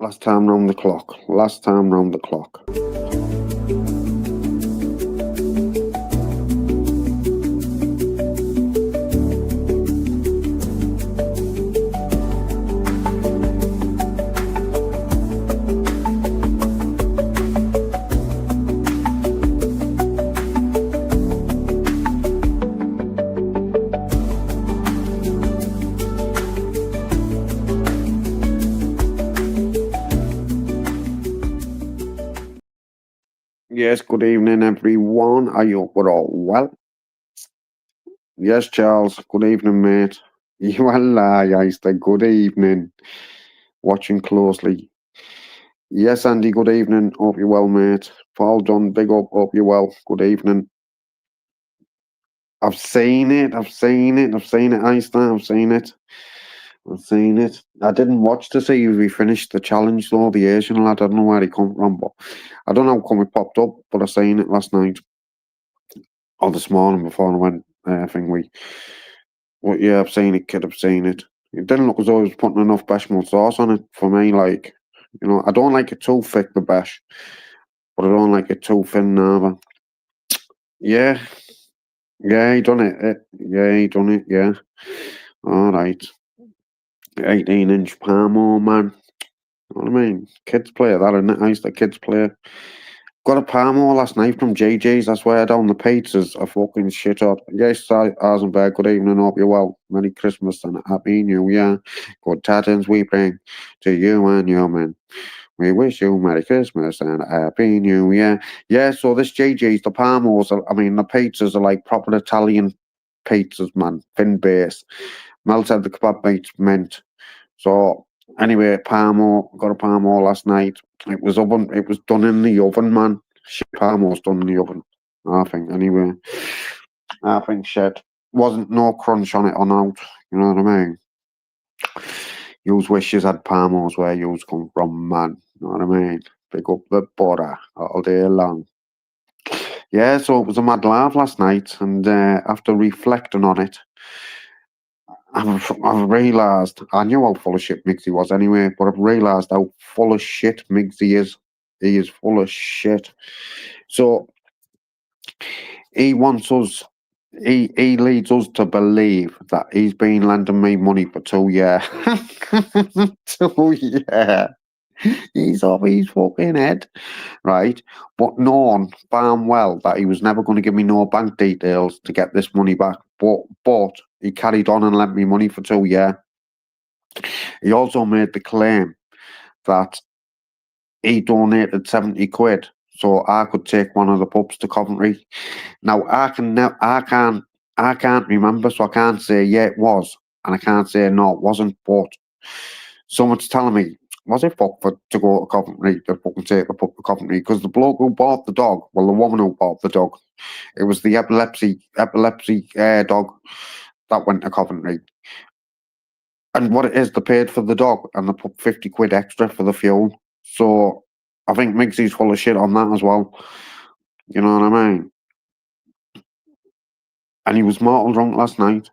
Last time round the clock. Last time round the clock. Yes, good evening, everyone. I hope we're all well. Yes, Charles, good evening, mate. You well, I say good evening. Watching closely. Yes, Andy, good evening. Hope you're well, mate. Paul John, big up. Hope you're well. Good evening. I've seen it. I've seen it. I've seen it, Einstein. I've seen it. I've seen it. I didn't watch to see if he finished the challenge, though, the Asian lad. I don't know where he come from, but I don't know how come it popped up, but I seen it last night. Or this morning before I went, week. Well, yeah, I've seen it, kid. I've seen it. It didn't look as though he was putting enough bechamel sauce on it for me. Like, I don't like it too thick, the besh, but I don't like it too thin neither. Yeah, yeah, he done it. Yeah, he done it. Yeah. All right. 18-inch Palmo, man. You know what I mean? Kids play that, isn't it? I used to kids play. Got a Palmo last night from JJ's. I swear down the pizzas are fucking shit hot. Yes, Eisenberg, good evening. Hope you're well. Merry Christmas and a Happy New Year. Good tidings we bring to you and your men. We wish you Merry Christmas and a Happy New Year. Yeah, so this JJ's, the Palmos, the pizzas are like proper Italian pizzas, man. Thin base. Mel said the kebab meat's mint. So, anyway, Palmo, got a Palmo last night. It was done in the oven, man. Shit, Palmo's done in the oven. I think, anyway. I think shit. Wasn't no crunch on it or out. You know what I mean? Yous wishes had Palmos where yous come from, man. You know what I mean? Pick up the butter all day long. Yeah, so it was a mad laugh last night, and after reflecting on it, I've realised, I knew how full of shit Miigsy was anyway, but I've realised how full of shit Miigsy is. He is full of shit. So he wants us, he leads us to believe that he's been lending me money for 2 years. 2 years. He's off his fucking head, right? But knowing damn well that he was never going to give me no bank details to get this money back. But he carried on and lent me money for 2 years. He also made the claim that he donated 70 quid so I could take one of the pups to Coventry. Now I can't remember, so I can't say yeah it was, and I can't say no it wasn't. But someone's telling me, was it fuck for to go to Coventry to fucking take the pup to Coventry? Because the bloke who bought the dog, well, the woman who bought the dog, it was the epilepsy dog that went to Coventry. And what it is, they paid for the dog and they put 50 quid extra for the fuel. So I think Miigsy's full of shit on that as well. You know what I mean? And he was mortal drunk last night.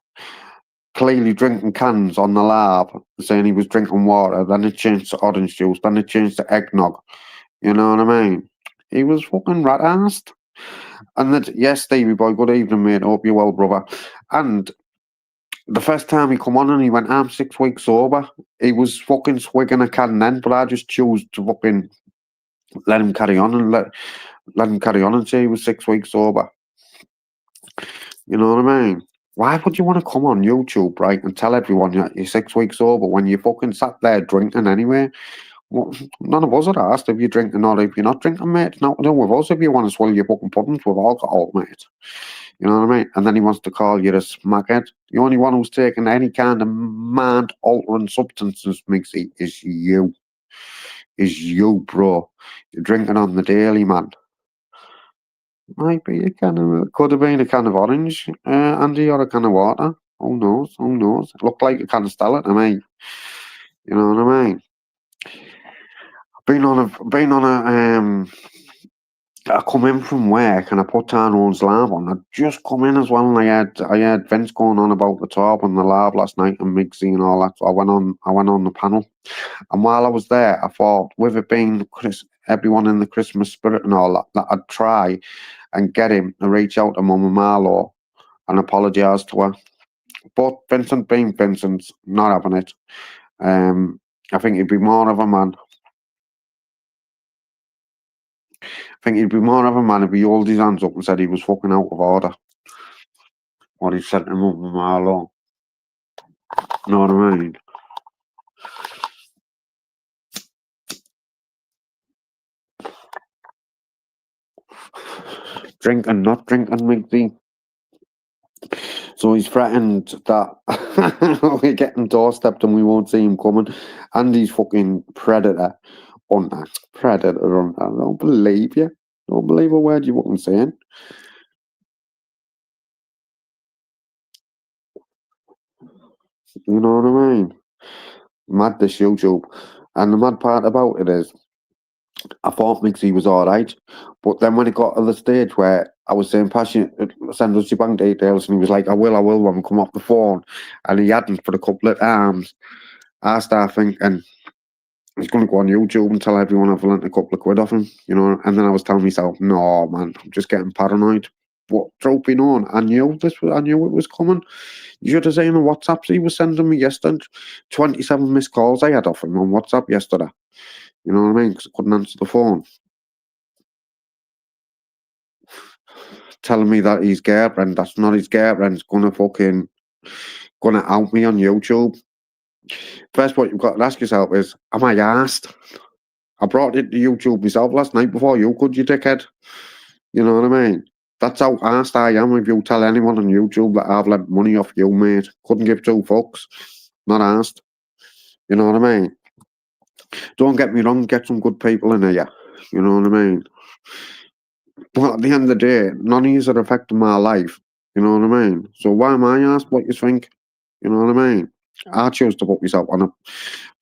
Clearly drinking cans on the lab, saying he was drinking water. Then it changed to orange juice. Then it changed to eggnog. You know what I mean? He was fucking rat-assed. And that, yes, Stevie boy, good evening, mate. Hope you're well, brother. And the first time he come on and he went, I'm 6 weeks sober. He was fucking swigging a can then, but I just chose to fucking let him carry on and let him carry on and say he was 6 weeks sober. You know what I mean? Why would you want to come on YouTube, right, and tell everyone that you're 6 weeks sober when you fucking sat there drinking anyway? Well, none of us are asked if you're drinking or if you're not drinking, mate. It's not to do with us if you want to swallow your fucking puddings with alcohol, mate. You know what I mean? And then he wants to call you a smackhead. The only one who's taking any kind of mind-altering substances, Miigsy, is you. Is you, bro. You're drinking on the daily, man. Might be a can of, could have been a can of orange, Andy, or a can of water. Who knows? Who knows? It looked like a can of Stella to me. You know what I mean? Been on a I come in from work and I put Tyrone Live on. I'd just come in as well, and I had Vince going on about the top and the lab last night and Miigsy and all that. So I went on the panel, and while I was there, I thought, with it being everyone in the Christmas spirit and all that, that I'd try and get him to reach out to Mama Marlowe and apologise to her. But Vincent being Vincent's not having it. I think he'd be more of a man. I think he'd be more of a man if he held his hands up and said he was fucking out of order. Or he sent him up with Marlowe. You know what I mean? Drinking, not drinking, Miigsy. So he's threatened that we're getting doorstepped and we won't see him coming. And he's fucking predator. Hunter. Predator hunter. I don't believe you. Don't believe a word you're fucking saying. You know what I mean? Mad this YouTube. And the mad part about it is, I thought Miigsy was alright, but then when it got to the stage where I was saying, passionate, send us your bank details, and he was like, I will when we come off the phone, and he hadn't for a couple of times, I start thinking, he's going to go on YouTube and tell everyone I've lent a couple of quid off him, you know, and then I was telling myself, no, man, I'm just getting paranoid. But truth be known, I knew it was coming. You should have seen the WhatsApps he was sending me yesterday. 27 missed calls I had off him on WhatsApp yesterday. You know what I mean? Because I couldn't answer the phone. Telling me that his girlfriend, that's not his girlfriend, is gonna out me on YouTube. First, what you've got to ask yourself is, am I arsed? I brought it to YouTube myself last night before you could, you dickhead. You know what I mean? That's how arsed I am if you tell anyone on YouTube that I've lent money off you, mate. Couldn't give two fucks. Not arsed. You know what I mean? Don't get me wrong, get some good people in here. You know what I mean? But at the end of the day, none of you are affecting my life. You know what I mean? So why am I asked what you think? You know what I mean? I chose to put myself on a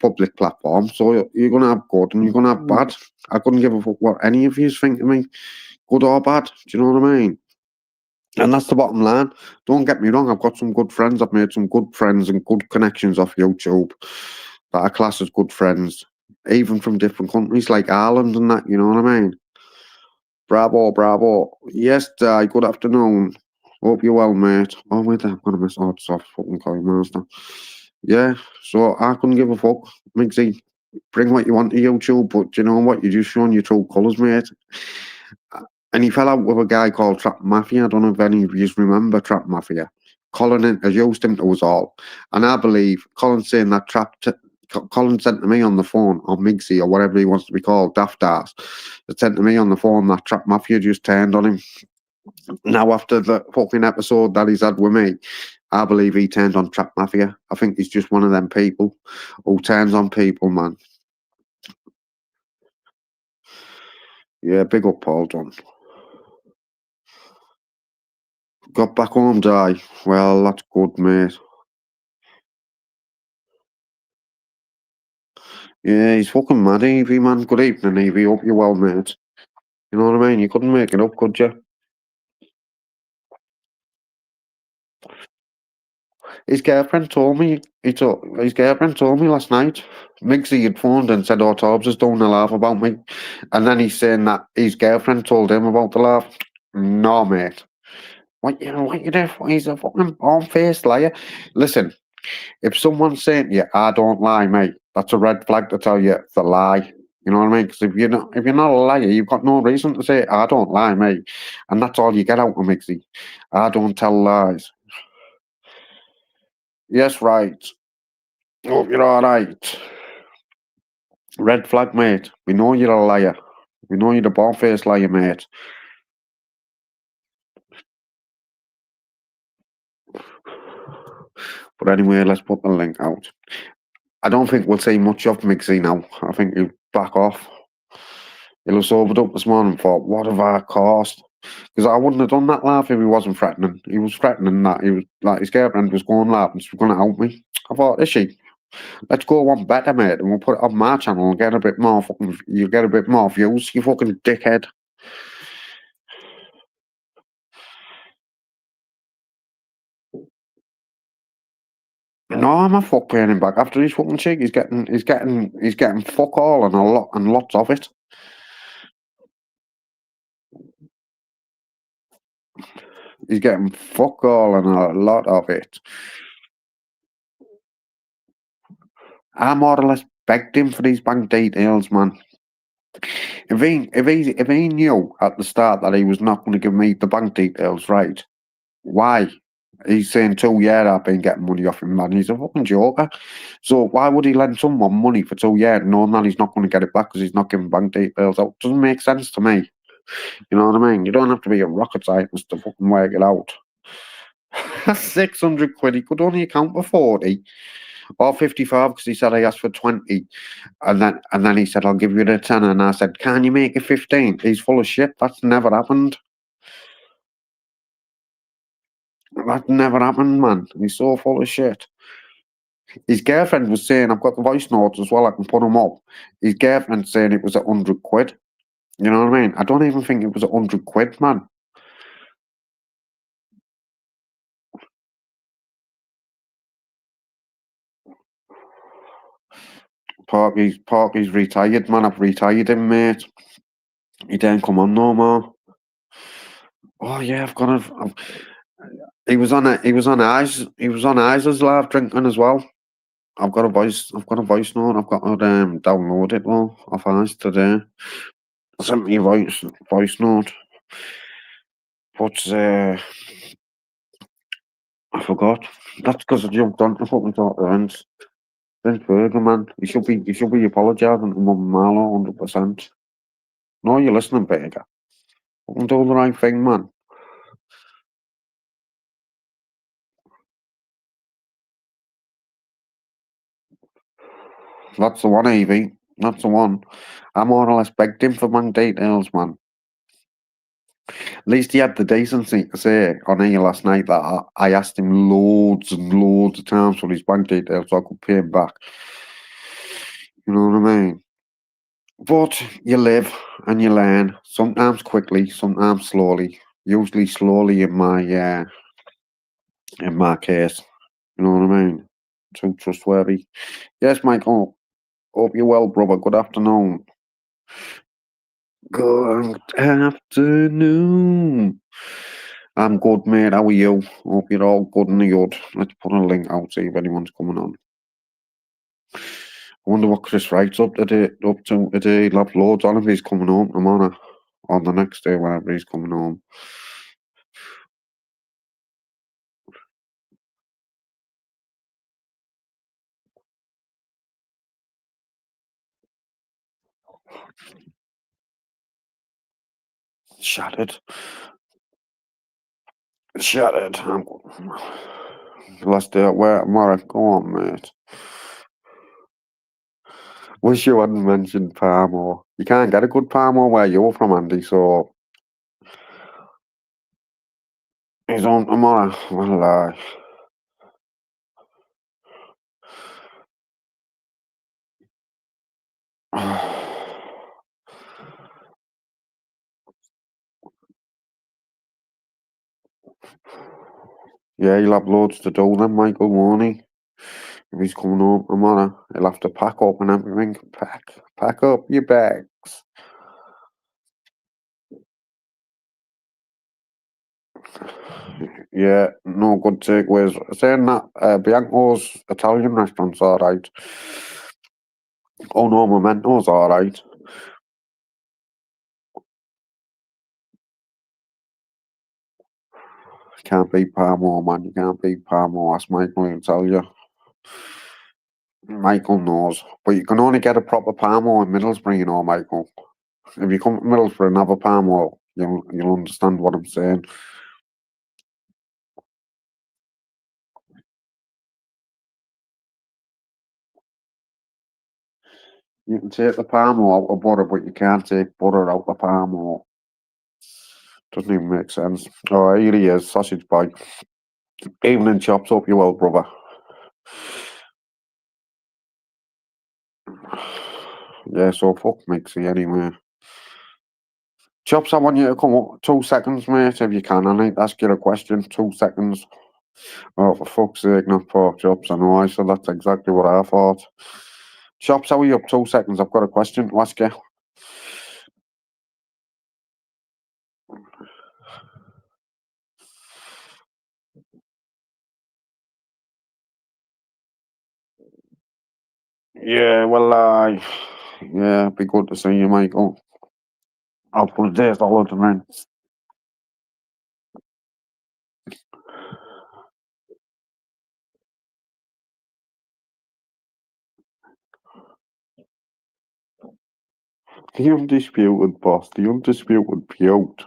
public platform, so you're gonna have good and you're gonna have bad. I couldn't give a fuck what any of you think of me, good or bad. Do you know what I mean? And that's the bottom line. Don't get me wrong, I've got some good friends. I've made some good friends and good connections off YouTube that are classed as good friends, even from different countries like Ireland and that. You know what I mean? Bravo, bravo. Yes, good afternoon. Hope you're well, mate. Oh, wait, I'm gonna miss out soft fucking coin master. Yeah, so I couldn't give a fuck. Miigsy, bring what you want to YouTube, but you know what? You're just showing your true colours, mate. And he fell out with a guy called Trap Mafia. I don't know if any of you remember Trap Mafia. Colin introduced him to us all. And I believe Colin's saying that Colin sent to me on the phone, or Miigsy, or whatever he wants to be called, Daft Ass, that sent to me on the phone that Trap Mafia just turned on him. Now, after the fucking episode that he's had with me, I believe he turned on Trap Mafia. I think he's just one of them people who turns on people, man. Yeah, big up Paul John. Got back home, die. Well, that's good, mate. Yeah, he's fucking mad, Evie, man. Good evening, Evie. Hope you're well, mate. You know what I mean? You couldn't make it up, could you? His girlfriend told me. His girlfriend told me last night. Miigsy had phoned and said, "Oh, Tobbs is doing a laugh about me," and then he's saying that his girlfriend told him about the laugh. No, mate. What you do? He's a fucking bomb-faced liar. Listen, if someone's saying to you, "I don't lie, mate," that's a red flag to tell you the lie. You know what I mean? Because if you're not a liar, you've got no reason to say, "I don't lie, mate," and that's all you get out of Miigsy. I don't tell lies. Yes, right. Hope you're all right. Red flag, mate. We know you're a liar. We know you're a bald-faced liar, mate. But anyway, let's put the link out. I don't think we'll see much of Miigsy now. I think he'll back off. He'll have sobered up this morning and thought, what have I caused? Because I wouldn't have done that laugh if he wasn't threatening. He was threatening that. He was like, his girlfriend was going laughing. She's going to help me. I thought, is she? Let's go one better, mate, and we'll put it on my channel and get a bit more fucking. You get a bit more views, you fucking dickhead. No, I'm a fuck paying him back. After his fucking cheek, he's getting fuck all and a lot and lots of it. He's getting fuck all and a lot of it. I more or less begged him for these bank details, man. If he knew at the start that he was not going to give me the bank details, right? Why? He's saying 2 years I've been getting money off him, man. He's a fucking joker. So why would he lend someone money for 2 years knowing that he's not going to get it back because he's not giving bank details out? Doesn't make sense to me. You know what I mean? You don't have to be a rocket scientist to fucking work it out. That's 600 quid. He could only account for 40 or 55 because he said I asked for 20. And then he said, I'll give you the 10. And I said, can you make it 15? He's full of shit. That's never happened. That never happened, man. He's so full of shit. His girlfriend was saying, I've got the voice notes as well, I can put them up. His girlfriend saying it was 100 quid. You know what I mean? I don't even think it was 100 quid, man. Parky's retired, man. I've retired him, mate. He don't come on no more. Oh yeah, he was on Isa's live drinking as well. I've got a voice note. I've got to download it though off Ice today. I sent me a voice note. But I forgot. That's because I jumped on to fucking talk to Vince. Vince Berger, man. He should be apologising to Mum and Marlo 100%. No, you're listening, Berger. Fucking do the right thing, man. That's the one, Evie. That's the one. I more or less begged him for bank details, man. At least he had the decency to say on here last night that I asked him loads and loads of times for his bank details so I could pay him back. You know what I mean? But you live and you learn, sometimes quickly, sometimes slowly. Usually slowly in my case. You know what I mean? Too trustworthy. Yes, Michael. Hope you're well, brother. Good afternoon. Good afternoon. I'm good, mate. How are you? Hope you're all good in the hood. Let's put a link out, see if anyone's coming on. I wonder what Chris Wright's up to today. He'll have loads on if he's coming home tomorrow. On the next day, whenever he's coming home. Shattered. Shattered. Last day at work tomorrow. Go on, mate. Wish you hadn't mentioned Palmo. You can't get a good Palmo where you're from, Andy, so he's on tomorrow. Well, yeah, he'll have loads to do then, Michael, won't he? If he's coming home tomorrow, he'll have to pack up and everything. Pack up your bags. Yeah, no good takeaways. Saying that, Bianco's Italian restaurant's alright. Oh no, Memento's alright. Can't beat Parmo, man. You can't beat Parmo. That's Michael, he'll tell you. Michael knows. But you can only get a proper Parmo in Middlesbrough, you know, Michael. If you come to Middlesbrough and have a Parmo, you'll understand what I'm saying. You can take the Parmo out of butter, but you can't take butter out of Parmo. Doesn't even make sense. Oh, here he is, sausage boy. Evening chops, hope you well, brother. Yeah, so fuck Miigsy anyway. Chops, I want you to come up 2 seconds, mate, if you can. I need to ask you a question. 2 seconds. Oh, for fuck's sake, not pork chops. I know, I said that's exactly what I thought. Chops, how are you up? 2 seconds. I've got a question to ask you. Yeah, well, yeah, be good to see you, Michael. I'll put a date all of the men. The undisputed boss, the undisputed Pute.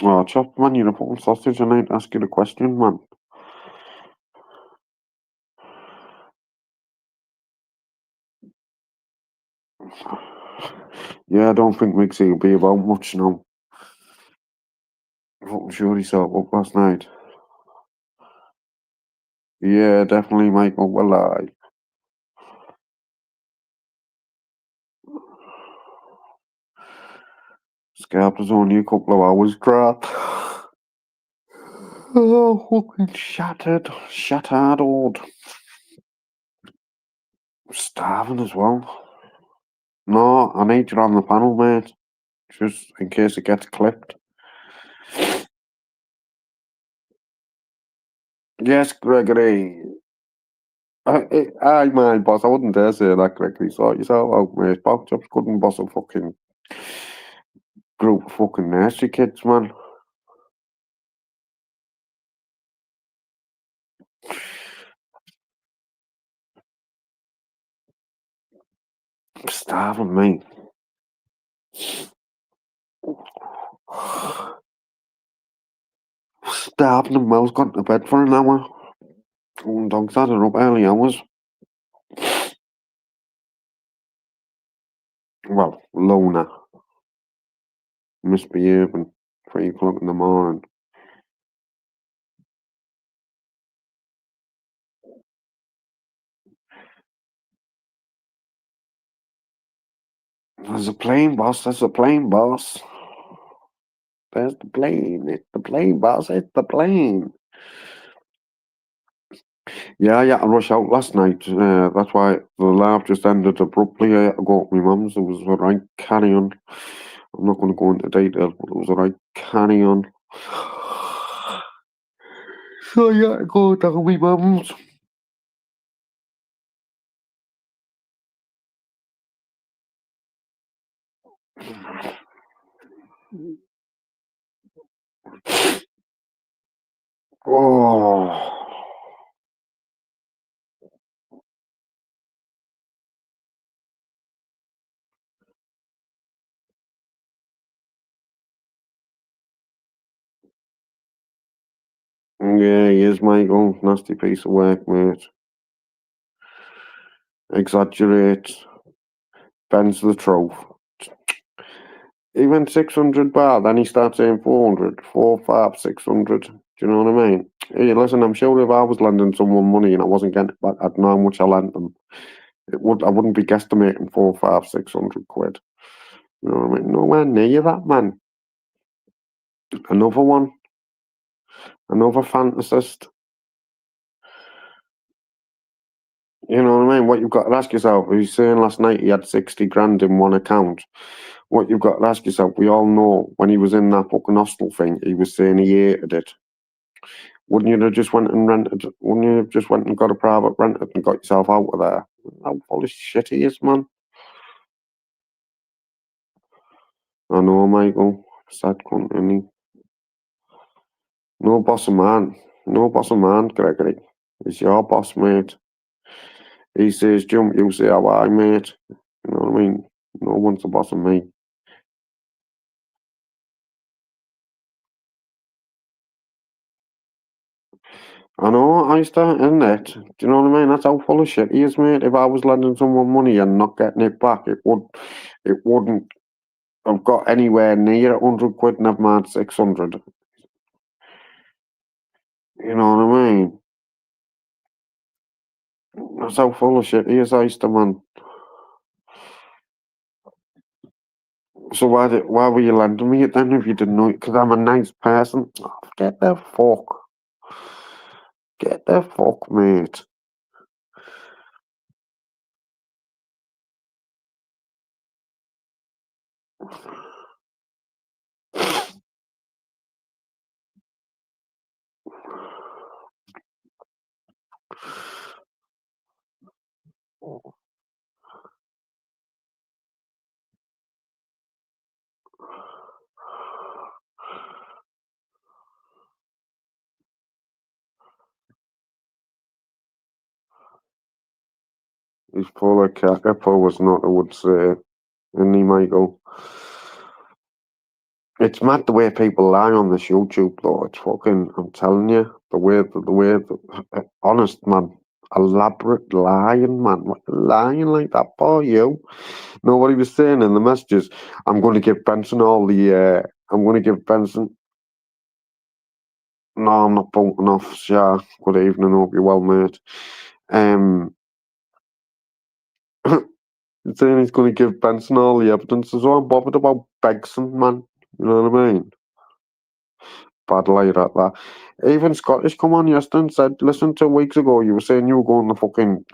Oh, chop, man, you're a fucking sausage. I need to ask you the question, man. Yeah, I don't think Miigsy will be about much now. Fucking sure he saw it up last night. Yeah, definitely, Michael. Well, Scarp was only a couple of hours drop. Oh, fucking shattered old. Starving as well. No, I need you on the panel, mate. Just in case it gets clipped. Yes, Gregory. Aye, man, boss. I wouldn't dare say that, Gregory. Sort yourself out, mate. Pork chops couldn't boss a fucking group of fucking nursery kids, man. I'm starving, mate. Starving and Mel's gone to bed for an hour. And dogs had her up early hours. Well, Lona. Misbehaving. 3 o'clock in the morning. There's a plane, boss. There's a plane, boss. There's the plane. It's the plane, boss. It's the plane. Yeah, I had to rush out last night. That's why the live just ended abruptly. I had to go to my mum's. It was a right carry on. I'm not going to go into details, but it was a right carry on. So I had to go down to my mum's. Oh. Yeah, he is, Michael. Nasty piece of work, mate. Exaggerates. Bends the truth. He went 600 bar, then he starts saying 400, 4, 5, 600. Do you know what I mean? Hey, listen, I'm sure if I was lending someone money and I wasn't getting it back, I'd know how much I lent them. I wouldn't be guesstimating 4, 5, 600 quid. You know what I mean? Nowhere near that, man. Another one. Another fantasist. You know what I mean? What you've got to ask yourself, he's saying last night he had 60 grand in one account. What you've got to ask yourself, we all know when he was in that fucking hostel thing, he was saying he hated it. Wouldn't you have just went and rented? Wouldn't you have just went and got a private rented and got yourself out of there? How full of shit he is, man. I know, Michael. Sad cunt, isn't he? No boss of man. No boss of man, Gregory. He's your boss, mate. He says jump, you say how I, mate. You know what I mean? No one's the boss of me. I know, I start in it. Do you know what I mean? That's how full of shit he is, mate. If I was lending someone money and not getting it back, it wouldn't have got anywhere near 100 quid, never mind 600. You know what I mean? That's how full of shit he is, Oyster man. So why were you lending me it then if you didn't know it? Because I'm a nice person. Oh, get the fuck. Get the fuck, mate. He's full of caca, was not, I would say. And he, Michael. It's mad the way people lie on this YouTube, though. It's fucking, I'm telling you, honest, man. Elaborate lying, man. What you lying like that for you? No, what he was saying in the messages, I'm going to give Benson all the, I'm going to give Benson, no, I'm not bolting off, yeah, good evening, hope you're well, mate. He's saying he's going to give Benson all the evidence, so I'm bothered about Begson, man. You know what I mean? Bad liar at that. Even Scottish come on yesterday and said, listen, 2 weeks ago you were saying you were going the fucking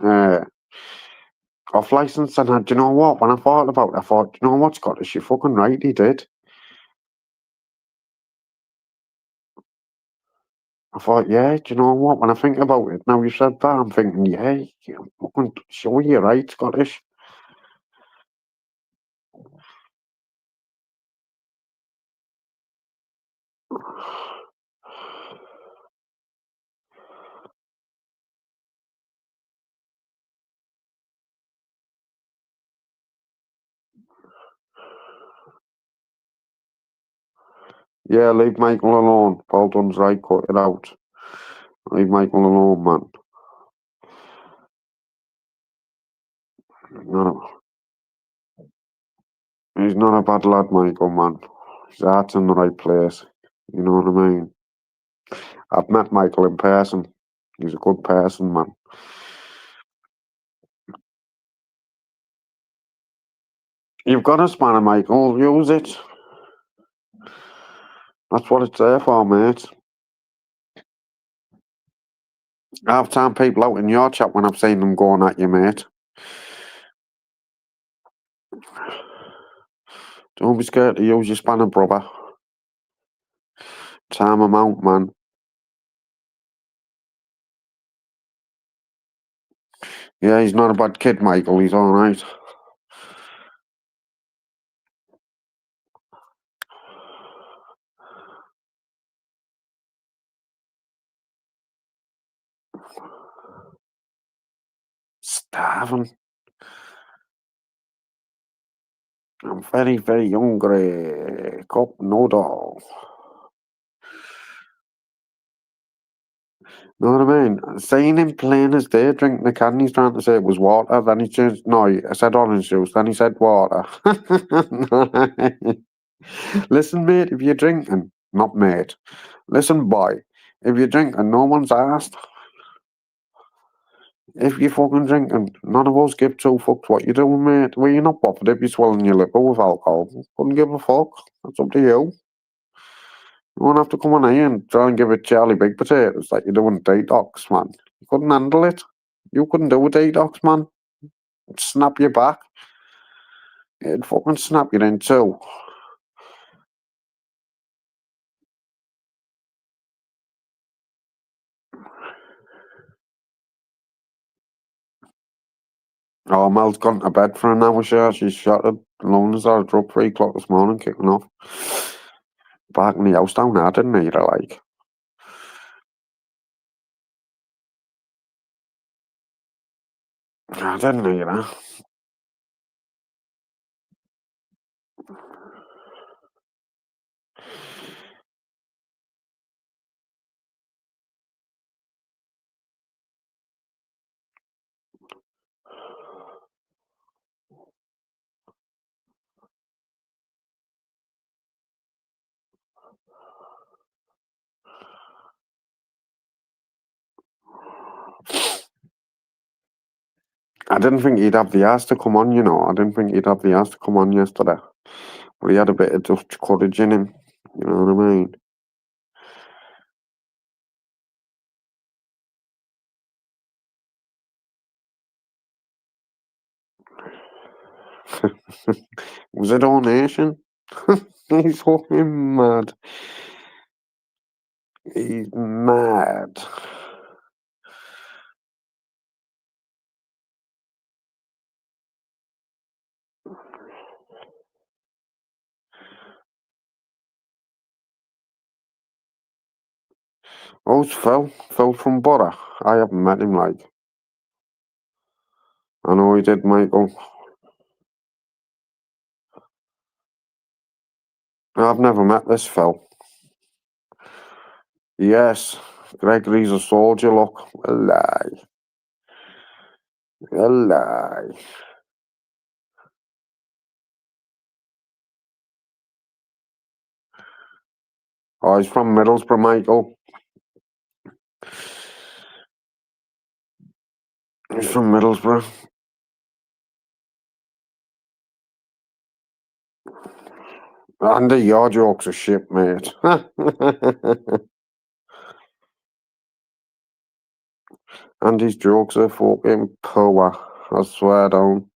off license, and do you know what? When I thought about it, I thought, you know what, Scottish, you're fucking right, he did. I thought, yeah, do you know what? When I think about it, now you said that, I'm thinking, yeah, you're fucking sure you're right, Scottish. Yeah, leave Michael alone. Paul Dunn's right, cut it out. Leave Michael alone, man. No, he's not a bad lad, Michael, man. His heart's in the right place. You know what I mean? I've met Michael in person. He's a good person, man. You've got a spanner, Michael. Use it. That's what it's there for, mate. I've turned people out in your chat when I've seen them going at you, mate. Don't be scared to use your spanner, brother. Time him out, man. Yeah, he's not a bad kid, Michael. He's all right. Starving. I'm very, very hungry. Cup noodle. Know what I mean? Saying him plain as day, drinking the can, he's trying to say it was water. Then he changed. No, I said orange juice. Then he said water. Listen, mate, if you're drinking, not mate. Listen, boy, if you're drinking, no one's asked. If you're fucking drinking, none of us give two fucks what you're doing, mate. Well, you're not bothered if you're swelling your liver with alcohol. Couldn't give a fuck. That's up to you. You won't have to come on here and try and give it Charlie Big Potatoes like you're doing detox, man. You couldn't handle it. You couldn't do a detox, man. It'd snap your back. It'd fucking snap you in two. Oh, Mel's gone to bed for an hour, sure. She's shattered. Lone's are up 3 o'clock this morning, kicking off. Back in the house down there, I didn't need her, like. I didn't need her. I didn't think he'd have the ass to come on, you know. I didn't think he'd have the ass to come on yesterday. But he had a bit of Dutch courage in him. You know what I mean? Was it all nation? He's fucking mad. He's mad. Oh, it's Phil. Phil from Borough. I haven't met him, like. I know he did, Michael. I've never met this Phil. Yes, Gregory's a soldier, look. A lie. A lie. Oh, he's from Middlesbrough, Michael. He's from Middlesbrough. Andy, your jokes are shit, mate. Andy's jokes are fucking poor. I swear down.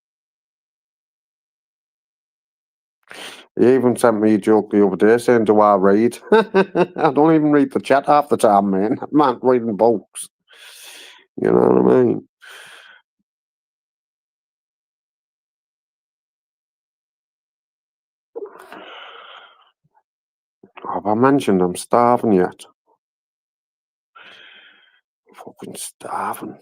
He even sent me a joke the other day saying, do I read? I don't even read the chat half the time, man. I'm not reading books. You know what I mean? Have I mentioned I'm starving yet? Fucking starving.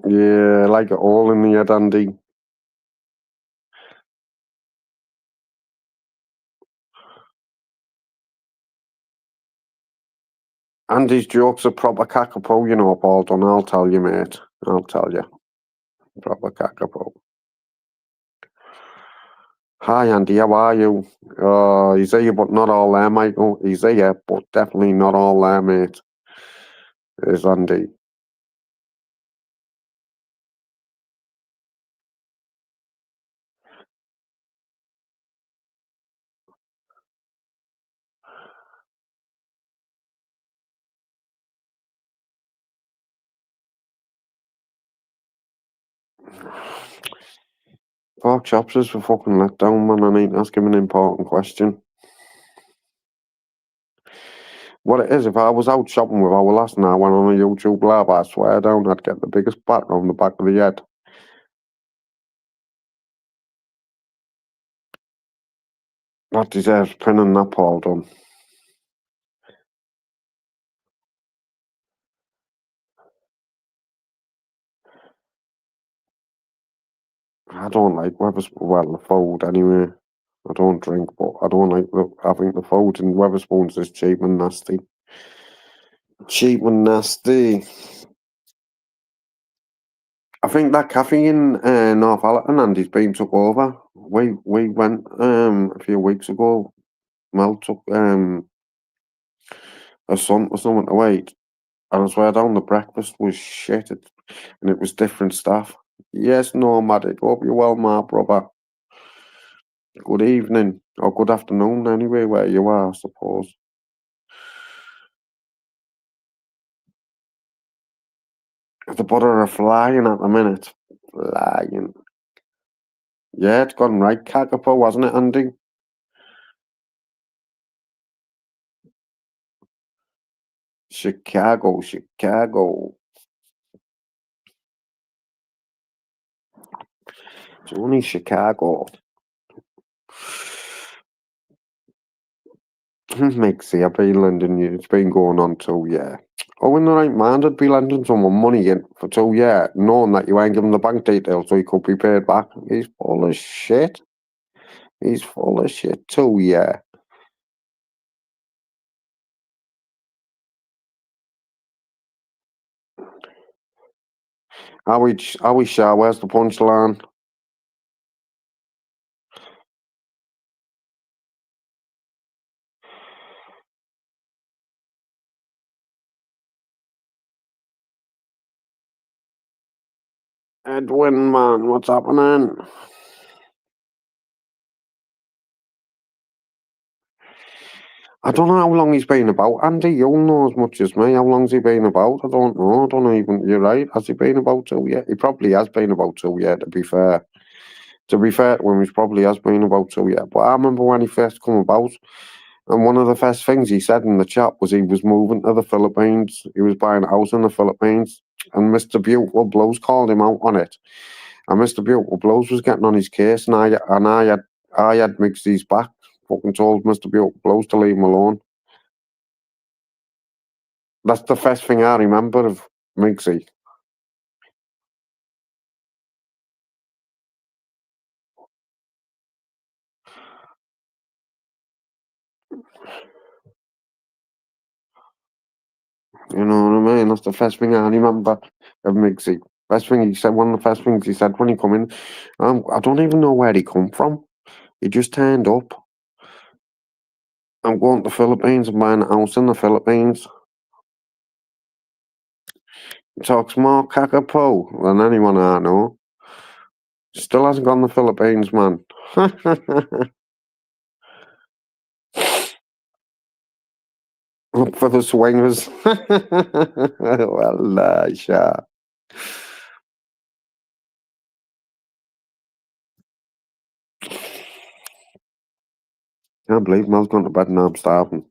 Yeah, like it all in the head, Andy. Andy's jokes are proper cockapoo, you know, Paul Dunn. I'll tell you, mate. I'll tell you. Proper cockapoo. Hi, Andy. How are you? He's here, but not all there, Michael. He's here, but definitely not all there, mate. Is Andy. Pork chops is for fucking let down, man. I need to ask him an important question. What it is, if I was out shopping with our last and I went on a YouTube live, I swear down, I'd get the biggest batter on the back of the head. That deserves pinning that Paul done. I don't like the food anyway. I don't drink, but I don't like I think the food in Weatherspoons is cheap and nasty. Cheap and nasty. I think that cafe in Northallerton, Andy's been took over. We went a few weeks ago. Mel took her son or someone to wait. And I swear down the breakfast was shit, and it was different staff. Yes, nomadic. Hope you're well, my brother. Good evening or good afternoon, anyway, where you are, I suppose. The butter are flying at the minute. Flying. Yeah, it's gone right, Kakapo, wasn't it, Andy? Chicago, Chicago. It's only Chicago. Miigsy, I've been lending you. It's been going on 2 years. Oh, in the right mind, I'd be lending someone money in for 2 years, knowing that you ain't giving the bank details so he could be paid back. He's full of shit. He's full of shit. 2 years. Are we sure? Where's the punchline? Edwin, man, what's happening? I don't know how long he's been about. Andy, you'll know as much as me. How long's he been about? I don't know. I don't even. You're right. Has he been about 2 years? He probably has been about 2 years, to be fair. To be fair to him, he probably has been about 2 years. But I remember when he first come about, and one of the first things he said in the chat was he was moving to the Philippines. He was buying a house in the Philippines, and Mr. Beautiful Blows called him out on it. And Mr. Beautiful Blows was getting on his case, and I had Miigsy's back. Fucking told Mr. Beautiful Blows to leave him alone. That's the first thing I remember of Miigsy. You know what I mean? That's the first thing I remember of Miigsy. First thing he said, one of the first things he said when he come in, I don't even know where he come from. He just turned up. I'm going to the Philippines and buying a house in the Philippines. He talks more kakapo than anyone I know. Still hasn't gone to the Philippines, man. Look for the swingers. Well, sure. Can't believe Mel's gone to bed and I'm starving.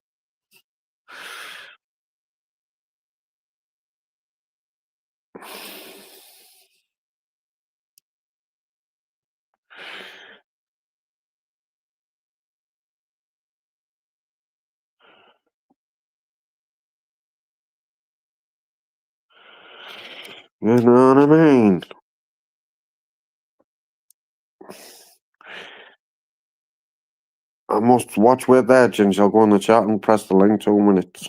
You know what I mean? I must watch with that, and I'll go on the chat and press the link 2 minutes.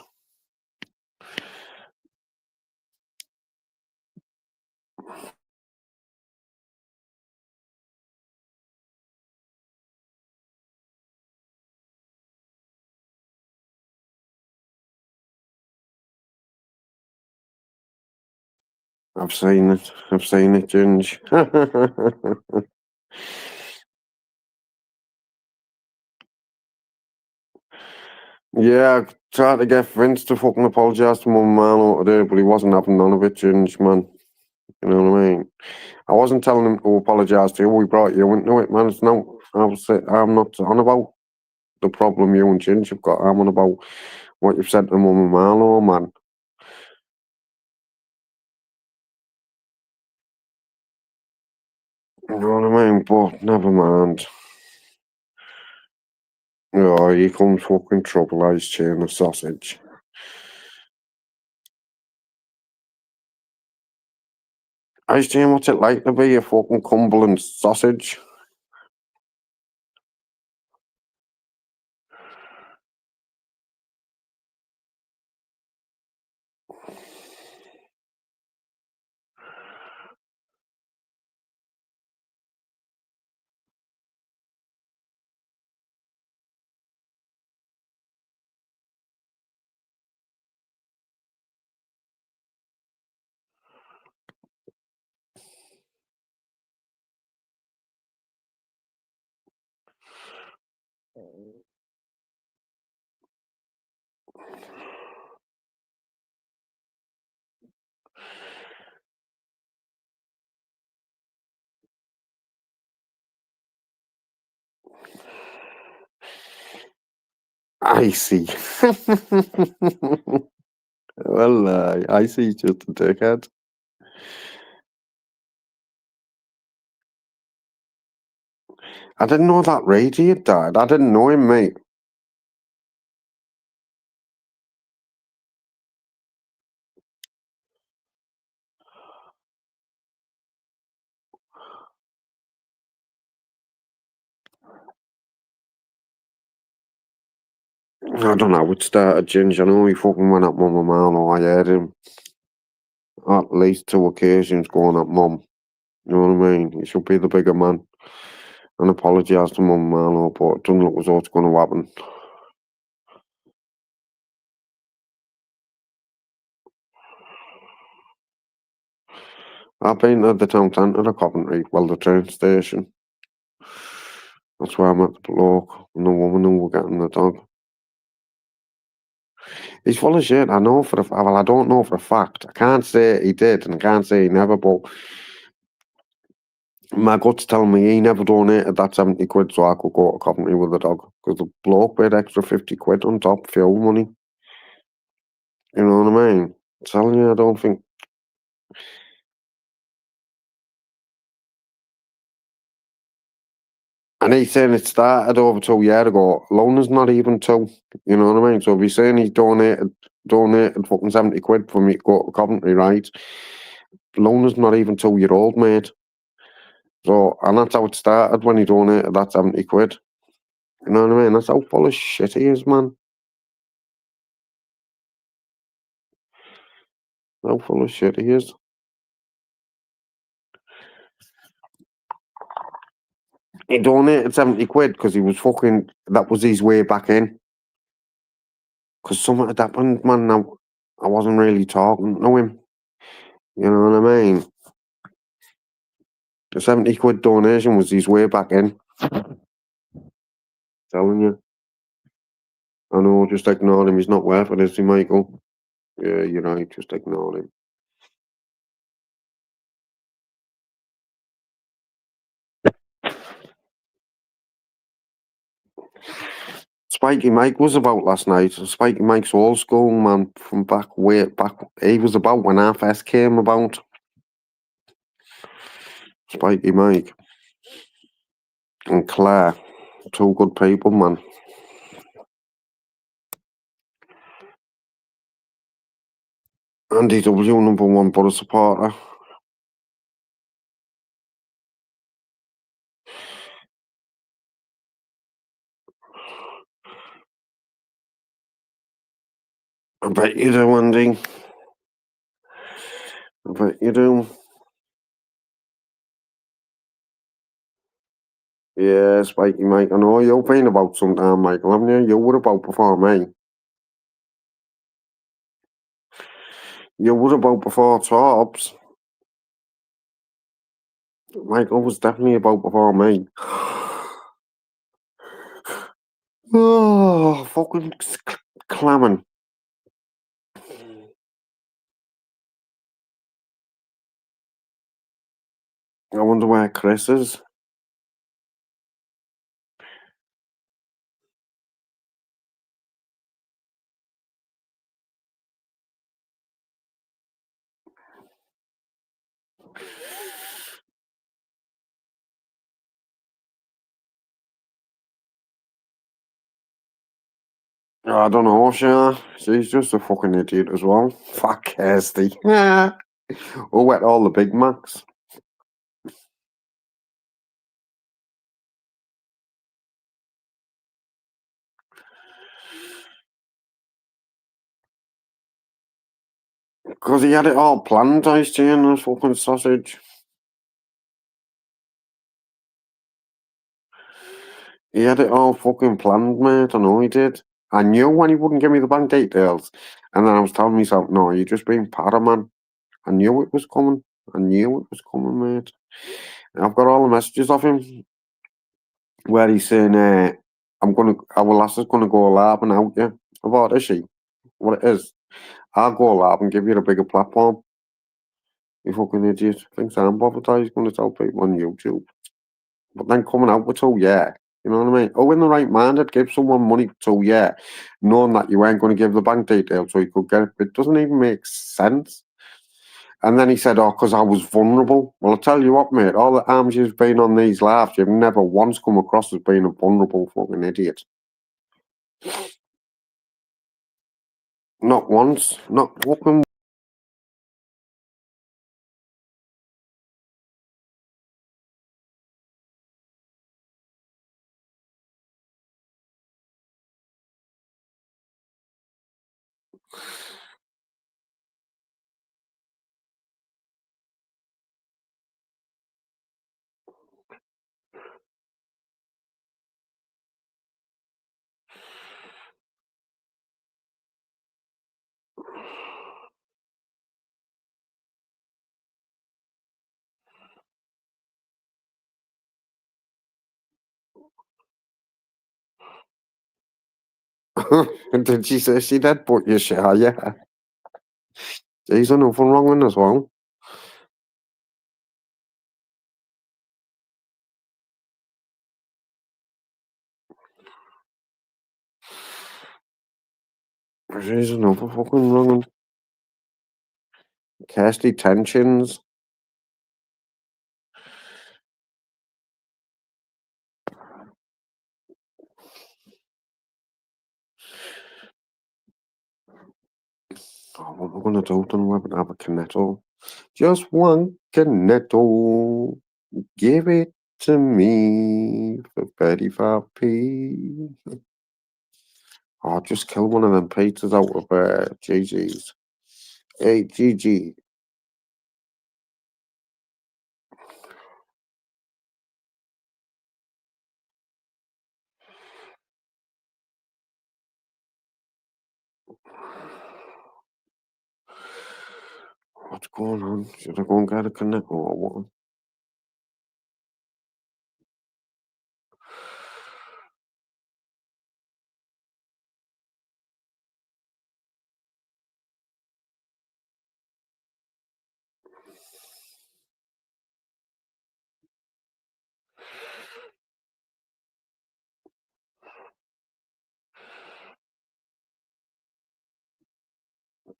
I've seen it. I've seen it, Ginge. Yeah, I tried to get Vince to fucking apologise to my man today, but he wasn't having none of it, Ginge, man. You know what I mean? I wasn't telling him to apologise to you. We brought you into it, man. It's no, I'm not on about the problem you and Ginge have got. I'm on about what you've said to Mum and Marlo, man. You know what I mean? But never mind. Oh, here comes fucking trouble, ice chain of sausage. Ice chain, what's it like to be a fucking Cumberland sausage? Icy. Well, Icy's just a dickhead. I didn't know that Ragey had died. I didn't know him, mate. I don't know, it started Ginger. I know he fucking went at Mum and Marlo. I heard him at least 2 occasions going at Mum. You know what I mean? He should be the bigger man and apologise to Mum and Marlo, but it doesn't look as though it's going to happen. I've been to the town centre of Coventry, well, the train station. That's where I met the bloke and the woman who were getting the dog. He's full of shit. I know for well, I don't know for a fact. I can't say he did, and I can't say he never. But my gut's telling me he never donated that 70 quid so I could go to Coventry with the dog. Because the bloke paid extra 50 quid on top fuel money. You know what I mean? I'm telling you, I don't think. And he's saying it started over 2 years ago. Loner's not even two. You know what I mean? So if he's saying he's donated fucking 70 quid for me to go to Coventry, right? Loner's not even 2 year old, mate. So, and that's how it started when he donated that 70 quid. You know what I mean? That's how full of shit he is, man. How full of shit he is. He donated 70 quid because he was fucking, that was his way back in. Because something had happened, man. I wasn't really talking to him. You know what I mean? The 70 quid donation was his way back in. Telling you. I know, just ignore him. He's not worth it, is he, Michael? Yeah, you're right. Just ignore him. Spiky Mike was about last night. Spiky Mike's old school, man, from way back. He was about when I first came about. Spiky Mike and Claire. Two good people, man. Andy W, #1 Borough supporter. I bet you do, Andy. I bet you do. Yeah, Spiky Mike. I know you've been about sometime, Michael, haven't you? You were about before me. You were about before Tops. Michael was definitely about before me. Oh, fucking clamming. I wonder where Chris is. I don't know, she's just a fucking idiot as well. Fuck Kirsty. Yeah. Who ate all the Big Macs? Because he had it all planned, Ice Tea and the fucking sausage. He had it all fucking planned, mate. I know he did. I knew when he wouldn't give me the bank details. And then I was telling myself, no, you're just being para, man. I knew it was coming. I knew it was coming, mate. And I've got all the messages of him where he's saying, our lass is gonna go live and out you. I thought, is she? What it is? I'll go live and give you a bigger platform. You fucking idiot. Thinks I'm bothered. He's gonna tell people on YouTube. But then coming out with 2 year, you know what I mean? Oh, in the right mind, I'd give someone money for 2 year, knowing that you weren't going to give the bank details so you could get it. It doesn't even make sense. And then he said, oh, because I was vulnerable. Well, I'll tell you what, mate, all the times you've been on these laughs, you've never once come across as being a vulnerable fucking idiot. Not once. Not fucking. Did she say she did? But you sure, yeah. There's nothing wrong with as well. There's nothing fucking wrong. Kirsty tensions. Oh, what am I gonna do? Then we're gonna have a cornetto. Just one cornetto. Give it to me for 35p. Oh, just kill one of them pizzas out of GG's. Hey, GG. What's going on? Should I go and get a cornetto or what?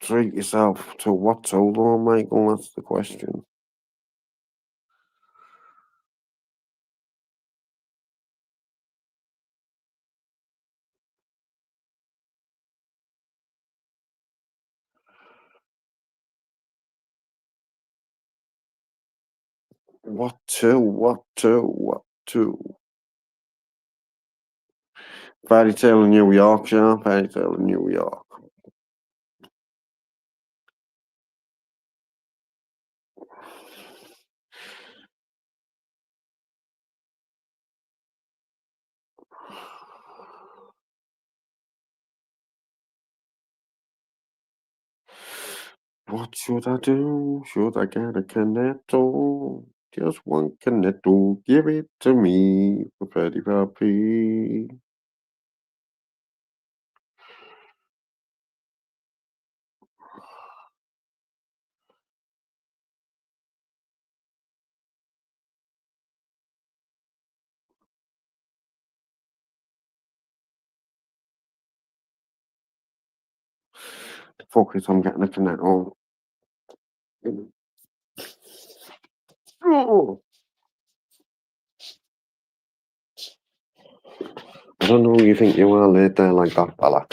Treat yourself to what so long, Michael? That's the question. What to? What to? What to? Fairy Tale in New York, yeah? Fairy Tale in New York. What should I do? Should I get a cornetto? Just one cornetto. Give it to me for 35p. Fuck it, I'm getting a cornetto. Oh, I don't know who you think you are laid there like that, fella.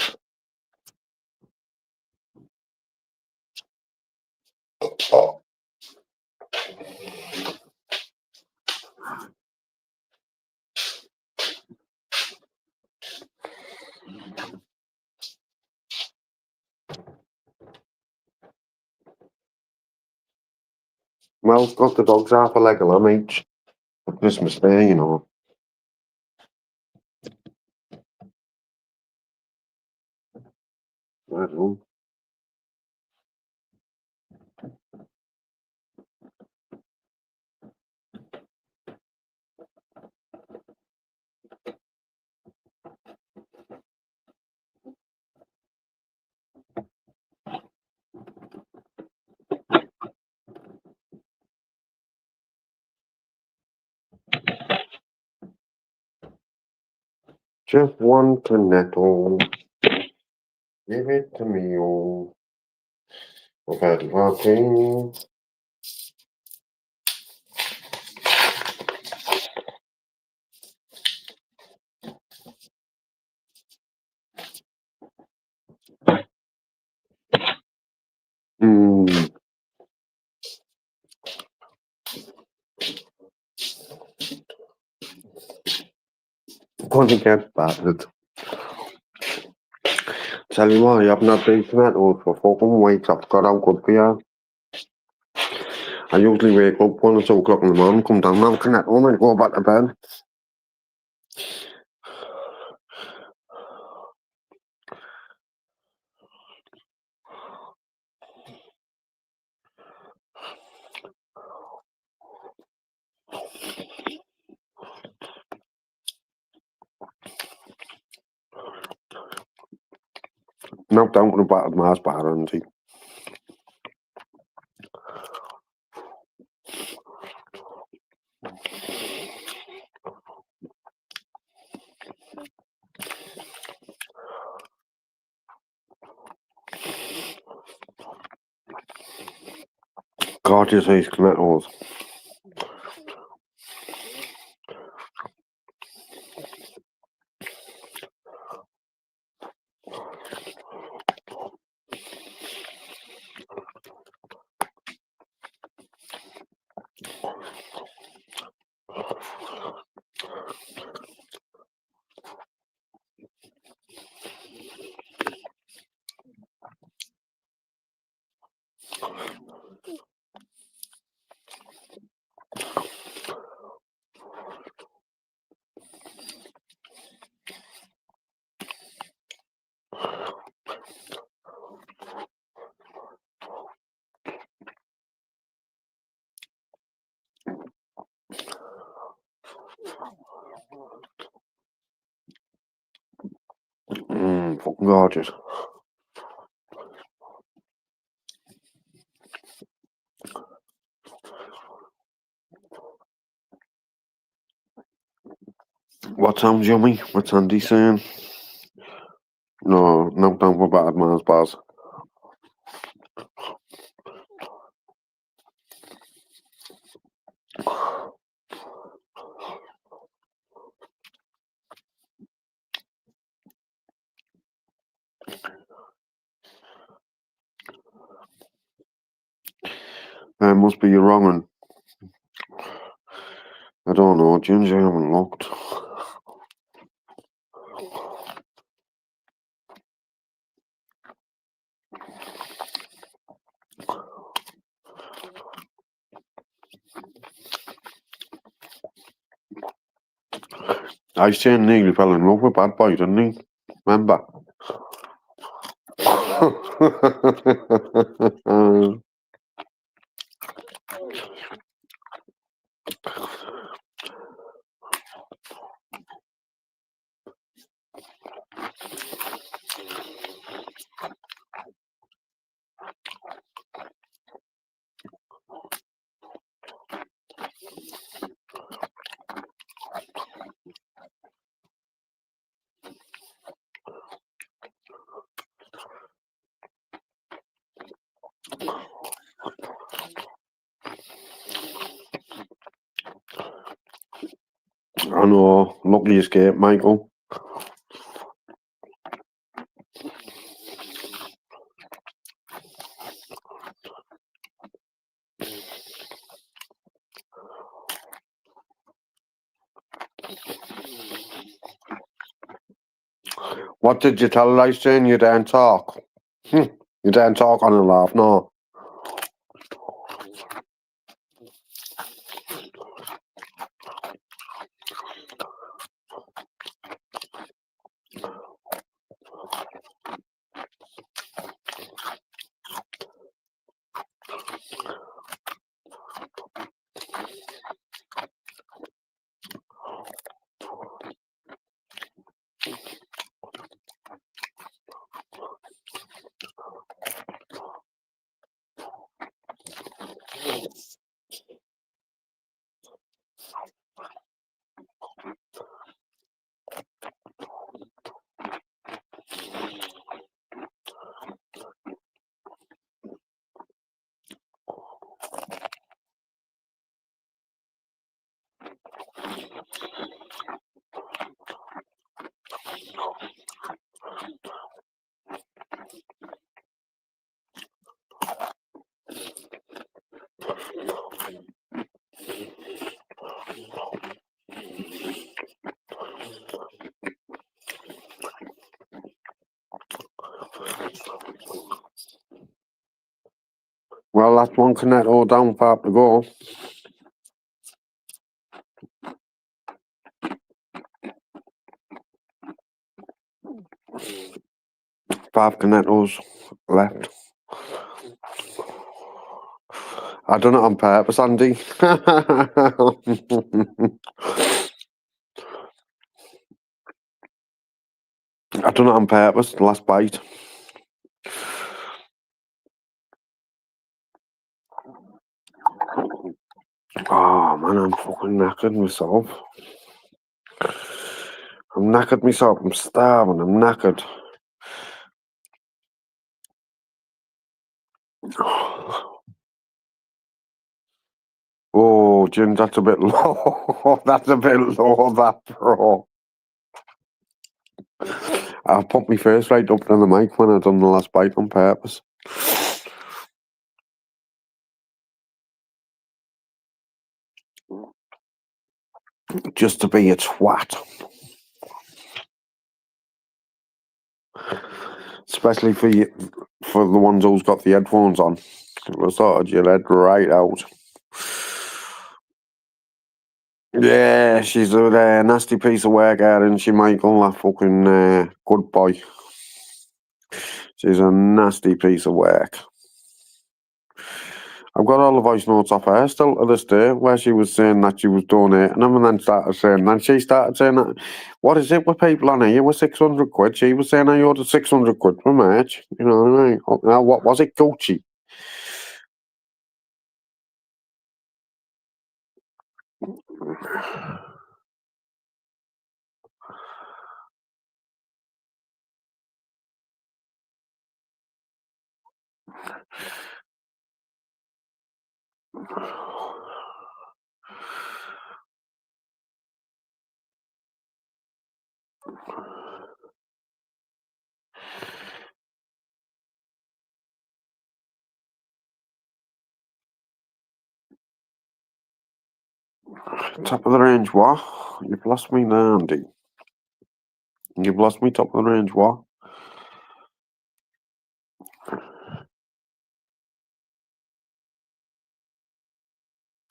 Well, got the dogs half a leg of lamb each for Christmas Day, you know. I don't know. Just one cornetto. Give it to me, oh. For 35p. Mm. Gonna get battered. Tell you what, you haven't had these tomatoes for fucking weeks. I've got how good for you. I usually wake up 1 or 2 o'clock in the morning, come down, have a cornetto, and go back to bed. Knocked down with a battered Mars bar, isn't he? Gorgeous ice tomatoes. Fucking gorgeous. What sounds yummy? What's Andy saying? No, knocked down with battered Mars bars. Must be your wrong one. I don't know, Ginger, I haven't looked. I saying nearly fell in love with Bad Boy, didn't he? Remember? I know, lucky escape, Michael. What did you tell her, saying you don't talk? You don't talk on a laugh, no. Well, that's one Cornetto down, 5 to go. 5 Cornettos left. I done it on purpose, Andy. I done it on purpose, the last bite. knackered myself. I'm knackered myself. I'm starving. I'm knackered. Oh, Jim, that's a bit low. That's a bit low, that, bro. I put my face right up to the mic when I done the last bite on purpose. Just to be a twat. Especially for you, for the ones who's got the headphones on. It was sort of your head right out. Yeah, she's a nasty piece of work, isn't she, Michael? That fucking good boy. She's a nasty piece of work. I've got all the voice notes off her still to this day, where she was saying that she was donating them, and then she started saying that, what is it with people on here with 600 quid? She was saying I ordered 600 quid for merch. You know what I mean? Now, what was it, Gucci? Top of the range, what? You've lost me now, Andy. You've lost me top of the range, what?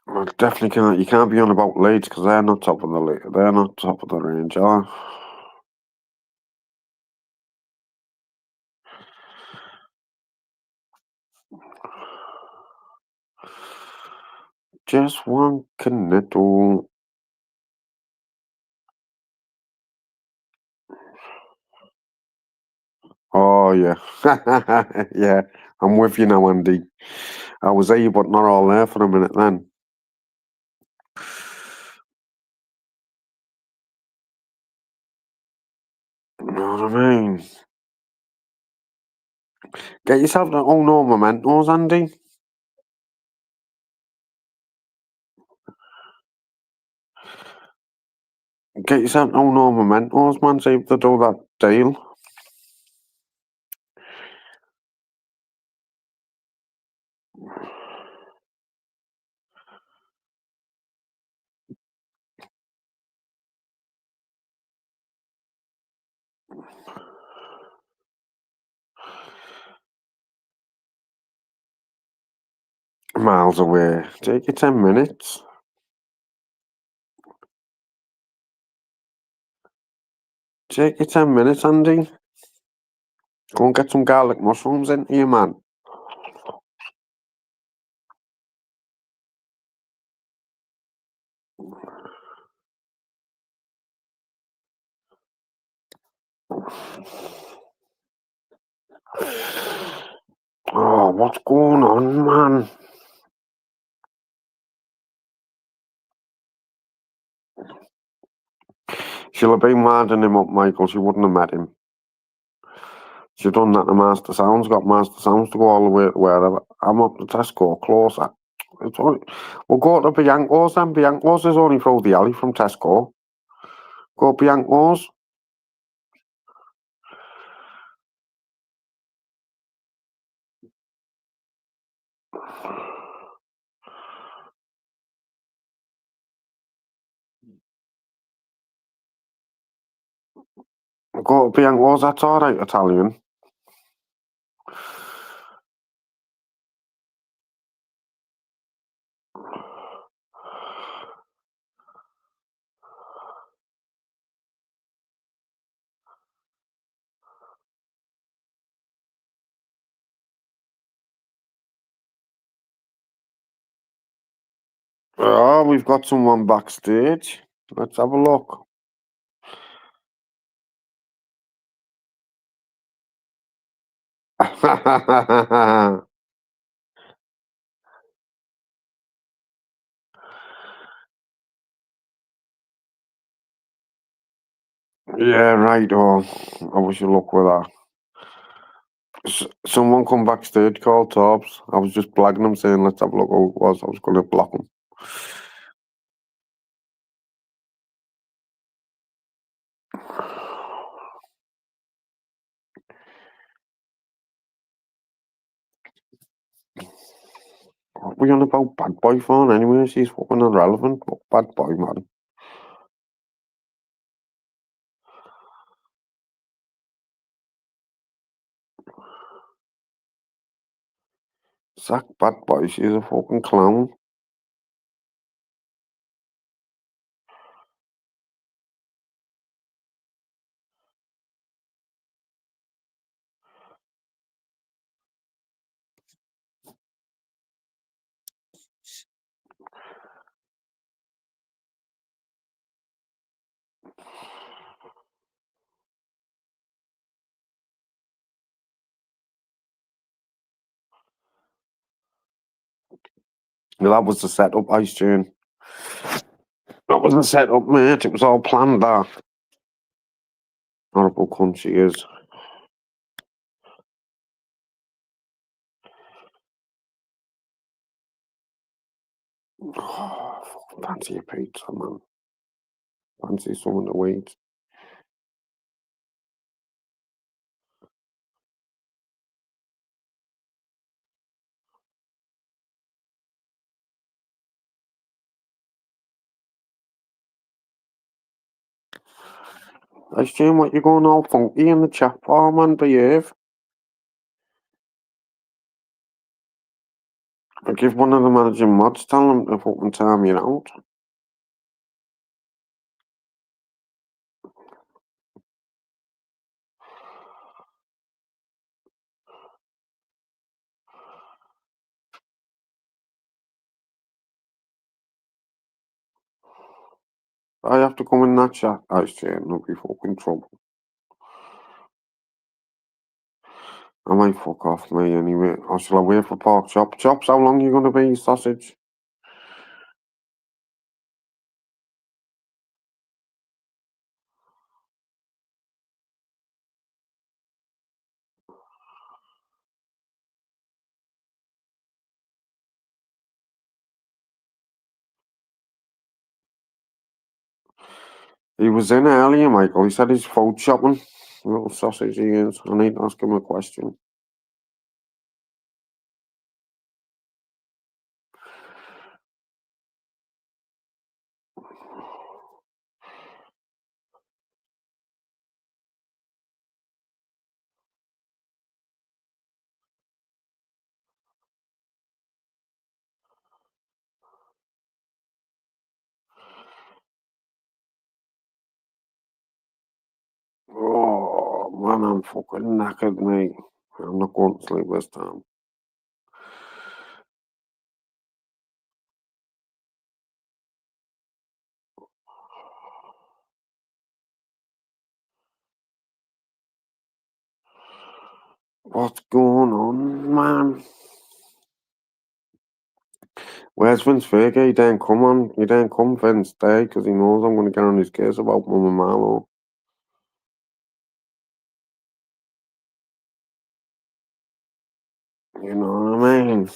I definitely can't. You can't be on about Leeds because they're not top of the league. They're not top of the range, are they? Just one Canetto. Oh, yeah. Yeah, I'm with you now, Andy. I was there, but not all there for a minute then. You know what I mean? Get yourself the oh no mementos, Andy. Get yourself oh no mementos, man. See if they do that deal. Miles away. Take your 10 minutes. Take your 10 minutes, Andy. Go and get some garlic mushrooms into you, man. Oh, what's going on, man? She'll have been winding him up, Michael. She wouldn't have met him. She done that to Master Sounds, got Master Sounds to go all the way to wherever. I'm up to Tesco, closer. It's only, we'll go to Bianco's then. Bianco's is only through the alley from Tesco. Go Bianco's. Go to Bianco's, that's alright, Italian. Oh, we've got someone backstage. Let's have a look. Yeah, right. Oh, I wish you luck with that. Someone come backstage called Tops. I was just blagging them saying, let's have a look who it was. I was going to block them. What we on about Bad Boy phone anyway? She's fucking irrelevant. But Bad Boy, man. Zach Bad Boy, she's a fucking clown. That was the setup, Ice Chain. That was the setup, mate. It was all planned, that. Horrible cunt she is. Oh, fucking fancy a pizza, man. Fancy someone to wait. Ice Chain, what you going all funky in the chat for, man? Behave. I give one of the managing mods, tell them to fucking time you out. I have to come in that chat, Ice Chain, there'll be fucking trouble. I might fuck off me anyway. Or shall I wait for pork chop? Chops, how long you gonna be, sausage? He was in earlier, Michael. He said he's food shopping. Little sausage he is. I need to ask him a question. Oh, man, I'm fucking knackered, mate. I'm not going to sleep this time. What's going on, man? Where's Vince Vega? He didn't come on. He didn't come Vince Day because he knows I'm going to get on his case about Mama Marlowe. You know what I mean?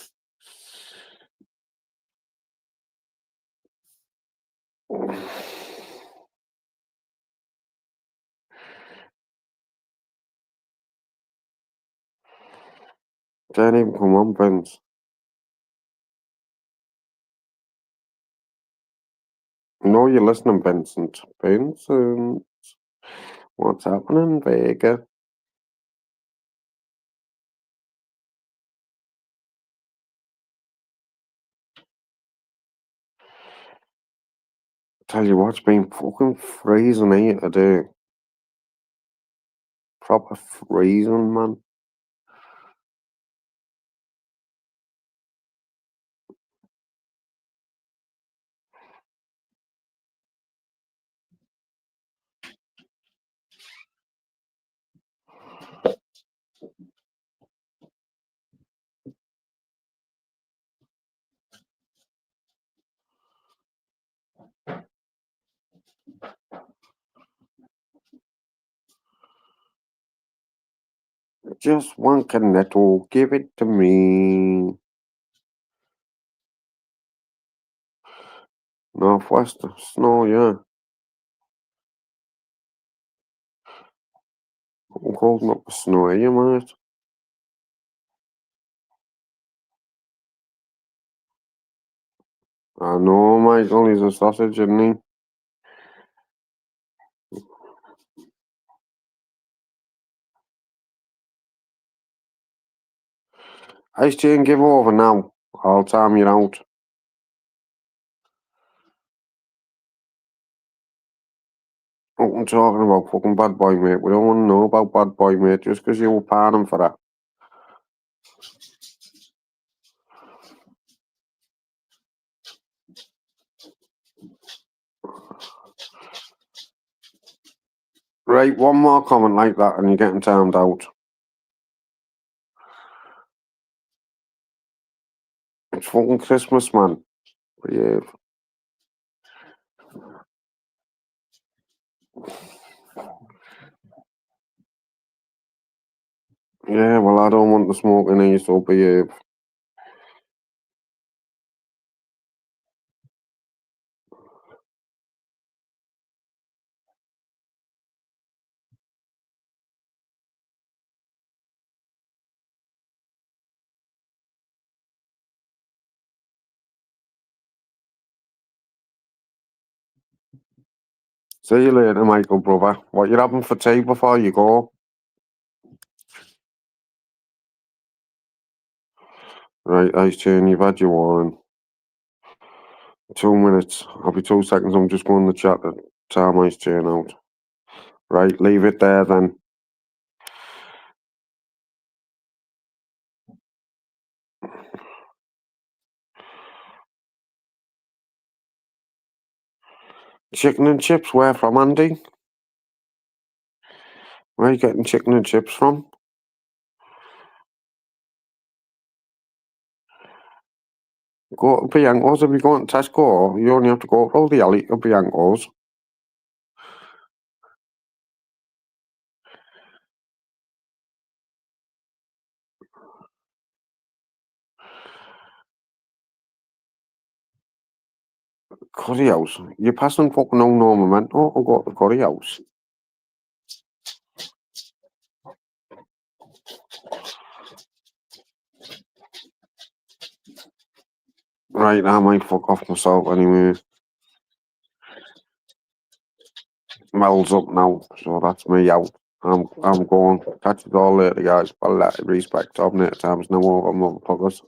Didn't even come on, Vince. No, you're listening, Vincent. Vincent, what's happening, Vega? Tell you what, it's been fucking freezing here today. Proper freezing, man. Just one cornetto, give it to me. Northwest snow, yeah. I'm holding up the snow, you mate. I know, Michael, he's a sausage, isn't he? Ice chain, give over now. I'll time you out. I'm talking about fucking bad boy, mate. We don't want to know about bad boy, mate, just 'cause you were pardoned for that. Right, one more comment like that and you're getting timed out. It's fucking Christmas, man. Yeah. Yeah, well, I don't want the smoke in here, so behave. See you later, Michael, brother. What you having for tea before you go? Right, Ice Chain, you've had your warning. 2 minutes. I'll be 2 seconds. I'm just going to chat to time Ice Chain out. Right, leave it there then. Chicken and chips, where from, Andy? Where are you getting chicken and chips from? Go to Bianco's. If you go to Tesco, you only have to go through the alley to Bianco's. Curry house. You're passing fucking no memento or go to the curry house. Right, I might fuck off myself anyway. Mel's up now, so that's me out. I'm going. Catch you all later, guys. Well, respect. I've times no over, motherfuckers.